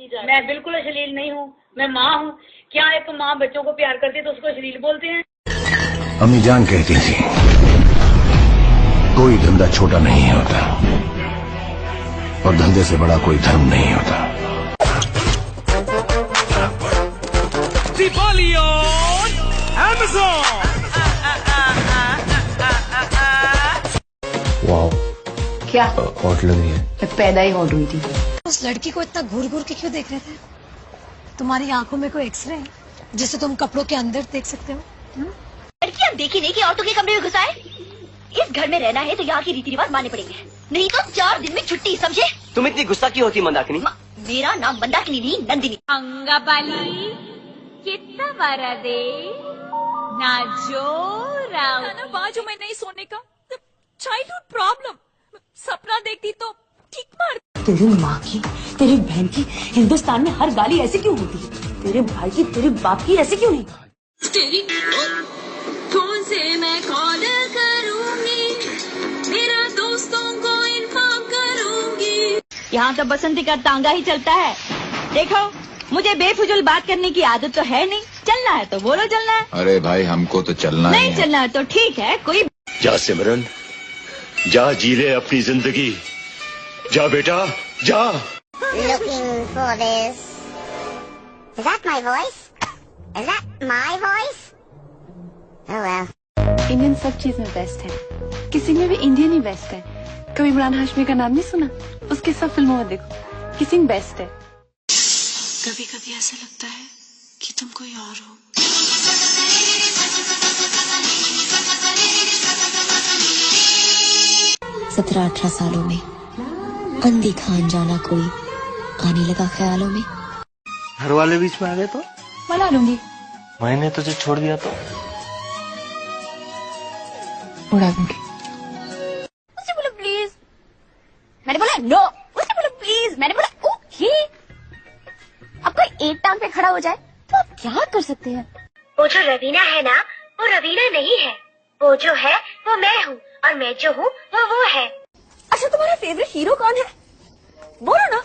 मैं बिल्कुल अश्लील नहीं हूँ, मैं माँ हूँ। क्या एक माँ बच्चों को प्यार करती है तो उसको अश्लील बोलते हैं? अम्मी जान कहती थी कोई धंधा छोटा नहीं होता और धंधे से बड़ा कोई धर्म नहीं होता। Diwali on Amazon। वाओ क्या हॉट लग रही है। मैं पैदा ही हॉट हुई थी। उस लड़की को इतना घूर घूर के क्यों देख रहे थे? तुम्हारी आंखों में कोई एक्सरे है जिसे तुम कपड़ों के अंदर देख सकते हो? लड़की आप देखी नहीं कि औरतों के कमरे में घुसा है? इस घर में रहना है तो यहाँ की रीति रिवाज मानने पड़ेंगे, नहीं तो 4 दिन में छुट्टी, समझे? तुम इतनी गुस्सा क्यों होती मंदाकिनी? मेरा नाम मंदाकिनी नहीं, नंदिनी। अंगाबाली कितना बारा दे ना जोरा बाजू में नहीं सोने का चाइल्डहुड प्रॉब्लम, सपना देखती तो ठीक मार। तेरी माँ की, तेरी बहन की हिंदुस्तान में हर गाली ऐसी क्यों होती है? तेरे भाई की, तेरे बाप की ऐसी क्यों नहीं? तेरी फोन से मैं कॉल करूंगी, मेरा दोस्तों को इन्फॉर्म करूंगी। यहाँ तो बसंती का तांगा ही चलता है। देखो मुझे बेफिजूल बात करने की आदत तो है नहीं, चलना है तो बोलो चलना है। अरे भाई हमको तो चलना है। नहीं चलना है तो ठीक है, कोई जा सिमरन, जा जी ले अपनी जिंदगी, जा बेटा जा। Looking for this. Is that my voice? Is that my voice? Oh well. Indian सब चीज में बेस्ट है, किसी में भी इंडियन ही बेस्ट है। कभी इमरान हाशमी का नाम नहीं सुना? उसकी सब फिल्मों में देखो, किसिंग बेस्ट है। कभी कभी ऐसा लगता है कि तुम कोई और हो। 17-18 सालों में अंधी खान जाना कोई आने लगा ख्यालों में। घर वाले बीच में आ गए तो मना लूंगी। मैंने तुझे छोड़ दिया तो उड़ा दूंगी। उसने बोला प्लीज, मैंने बोला नो। उसने बोला प्लीज, मैंने बोला ओके। अब कोई एक टांग पे खड़ा हो जाए तो आप क्या कर सकते हैं? वो जो रवीना है ना, वो रवीना नहीं है। वो जो है वो मैं हूँ और मैं जो हूँ वो है। अच्छा तुम्हारा फेवरेट हीरो कौन है? बोलो ना,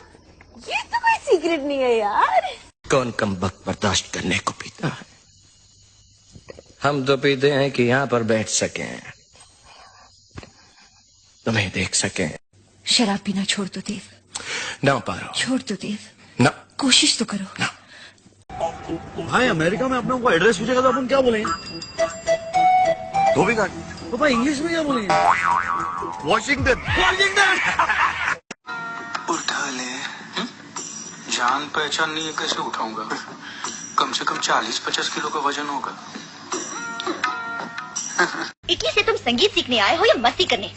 ये तो कोई सीक्रेट नहीं है यार। कौन कम वक्त बर्दाश्त करने को पीता है? हम तो पीते हैं कि यहाँ पर बैठ सके, तुम्हें देख सके। शराब पीना छोड़ दो देव। ना पारो, छोड़ दो देव, ना कोशिश तो करो ना। भाई अमेरिका में अपने को एड्रेस पूछेगा तो अपन क्या बोलेंगे? धोबी घाट। तो भाई इंग्लिश में क्या बोलेंगे? वॉशिंगटन। उठा ले, जान पहचान नहीं है, कैसे उठाऊंगा? कम से कम 40-50 किलो का वजन होगा। इटली से तुम संगीत सीखने आए हो या मस्ती करने?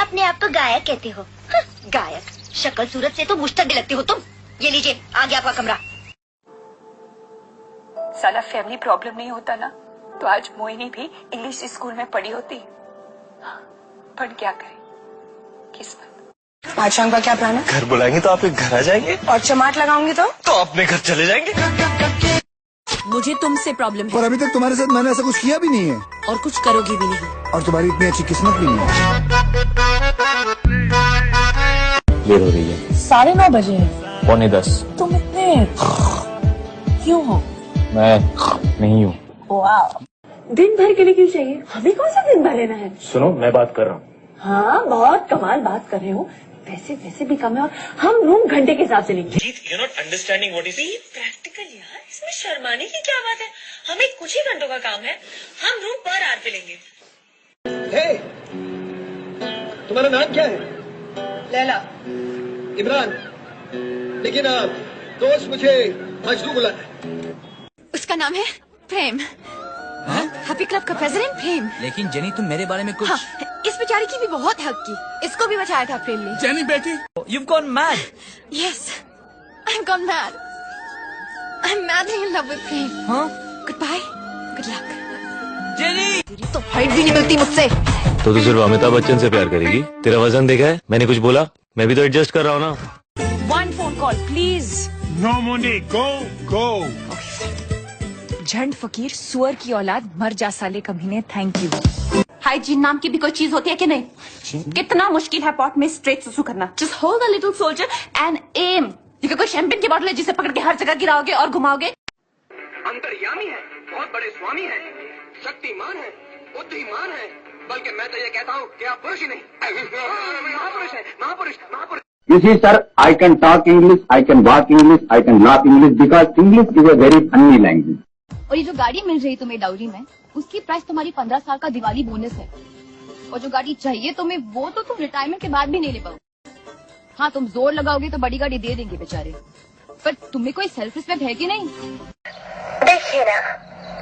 अपने आप को गायक कहते हो? गायक, शक्ल सूरत से तो मुश्तक लगते हो तुम। ये लीजिए, आ गया आपका कमरा। साला फैमिली प्रॉब्लम नहीं होता ना तो आज मोहिनी भी इंग्लिश स्कूल में पढ़ी होती। पर क्या करे, किस्मत। आज शाम का क्या प्लान है? घर बुलाएंगे तो आप एक घर आ जाएंगे, और चमाट लगाऊंगी तो अपने घर चले जाएंगे। मुझे तुमसे प्रॉब्लम है और अभी तक तुम्हारे साथ मैंने ऐसा कुछ किया भी नहीं है और कुछ करोगी भी नहीं। और तुम्हारी इतनी अच्छी किस्मत भी नहीं है। देर हो रही है। 9:30 बजे है। 9:45। तुम इतने क्यों हो? मैं नहीं हूँ। वाह, दिन भर के लिए क्यों चाहिए? हमें कौन सा दिन भर लेना है? सुनो, मैं बात कर रहा हूँ। हाँ, बहुत कमाल बात कर रहे हो। वैसे भी कम है और हम रूम घंटे के हिसाब से लेंगे। You're not understanding what is he? Practical यार, इसमें शर्माने की क्या बात है? हमें कुछ ही घंटों का काम है, हम रूम पर आर पे लेंगे। हे, तुम्हारा नाम क्या है? लैला। इमरान। लेकिन दोस्त मुझे मजनू बुलाता है। उसका नाम है प्रेम। हैप्पी क्लब का प्रेसिडेंट प्रेम। लेकिन जेनी तुम मेरे बारे में कुछ। हाँ, इस बेचारी की भी बहुत हेल्प की, इसको भी बचाया था प्रेम ने। जेनी बेटी, you've gone mad. Yes, I've gone mad. I'm madly in love with प्रेम। हाँ? Goodbye, good luck. जेनी, तो हाइट भी नहीं मिलती मुझसे। तो तू सिर्फ अमिताभ बच्चन से प्यार करेगी? तेरा वजन देखा है? मैंने कुछ बोला? मैं भी तो एडजस्ट कर रहा हूँ ना। One phone call, please. No money, go. झंड फकीर सुअर की औलाद, मर जा साले कमीने, थैंक यू। हाइजीन नाम की भी कोई चीज होती है कि नहीं? कितना मुश्किल है पॉट में स्ट्रेट सुसु करना। Just hold the little soldier and um, you ये कोई शैंपेन की बोतल है जिसे पकड़ के हर जगह गिराओगे और घुमाओगे? अंतर्यामी है, बहुत बड़े स्वामी है, शक्तिमान है, बुद्धिमान है, बल्कि मैं तो ये कहता हूँ कि आप पुरुष ही नहीं महापुरुष है, महापुरुष महापुरुष। You see, sir, I can talk English, I can walk English, I can laugh English because English is a very funny language. और ये जो गाड़ी मिल रही तुम्हें डाउरी में, उसकी प्राइस तुम्हारी 15 साल का दिवाली बोनस है। और जो गाड़ी चाहिए तुम्हें, वो तो तुम रिटायरमेंट के बाद भी नहीं ले पाओगे। हाँ, तुम जोर लगाओगे तो बड़ी गाड़ी दे देंगे बेचारे, पर तुम्हें कोई सेल्फ रिस्पेक्ट है कि नहीं? देखिए ना,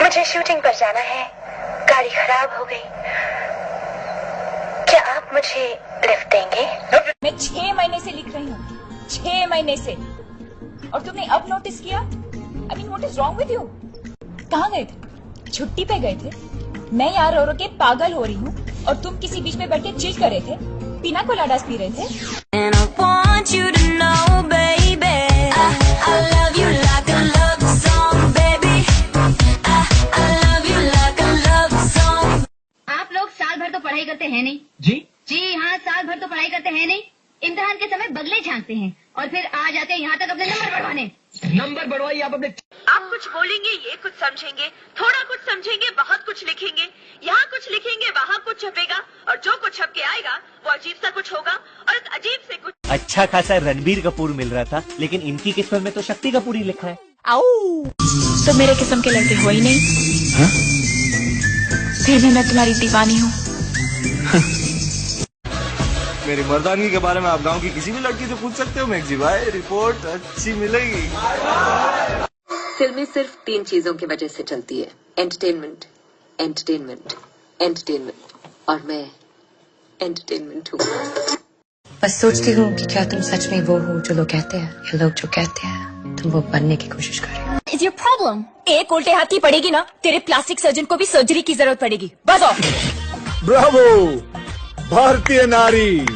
मुझे शूटिंग पर जाना है, गाड़ी खराब हो गई, क्या आप मुझे लिफ्ट देंगे? मैं 6 महीने से लिख रही हूँ, 6 महीने से, और तुमने अब नोटिस किया? I mean, what is wrong with you? कहाँ गए थे? छुट्टी पे गए थे? मैं यहाँ रो रो के पागल हो रही हूँ और तुम किसी बीच में बैठ के चिल कर रहे थे, पीना कोलाडास पी रहे थे। And I want you to know, baby, I love you like a love song, baby. I love you like a love song. आप लोग साल भर तो पढ़ाई करते हैं नहीं? जी हाँ, साल भर तो पढ़ाई करते हैं नहीं। इम्तिहान के समय बगले झांकते हैं और फिर आ जाते हैं यहाँ तक अपने नंबर बढ़वाने। नंबर बढ़वाइए आप अपने। आप कुछ बोलेंगे, ये कुछ समझेंगे, थोड़ा कुछ समझेंगे, बहुत कुछ लिखेंगे, यहाँ कुछ लिखेंगे, वहाँ कुछ छपेगा, और जो कुछ छप के आएगा वो अजीब सा कुछ होगा, और इस अजीब से कुछ अच्छा खासा रणबीर कपूर मिल रहा था, लेकिन इनकी किस्मत में तो शक्ति कपूर ही लिखा है। आओ, तो मेरे किस्म के लड़के हो ही नहीं। हाँ? फिर भी मैं तुम्हारी दीवानी हूँ। मेरी मर्दानगी के बारे में आप गांव की किसी भी लड़की से पूछ सकते हो मैक्सी भाई, रिपोर्ट अच्छी मिलेगी। फिल्में सिर्फ 3 चीजों की वजह से चलती है, एंटरटेनमेंट, एंटरटेनमेंट, एंटरटेनमेंट, और मैं एंटरटेनमेंट हूँ। बस सोचती हूँ कि क्या तुम सच में वो हो जो लोग कहते हैं, या लोग जो कहते हैं तुम वो बनने की कोशिश कर रहे हो। Is your problem? एक उल्टे हाथ की पड़ेगी ना, तेरे प्लास्टिक सर्जन को भी सर्जरी की जरूरत पड़ेगी। बस ऑफ। ब्रावो, भारतीय नारी।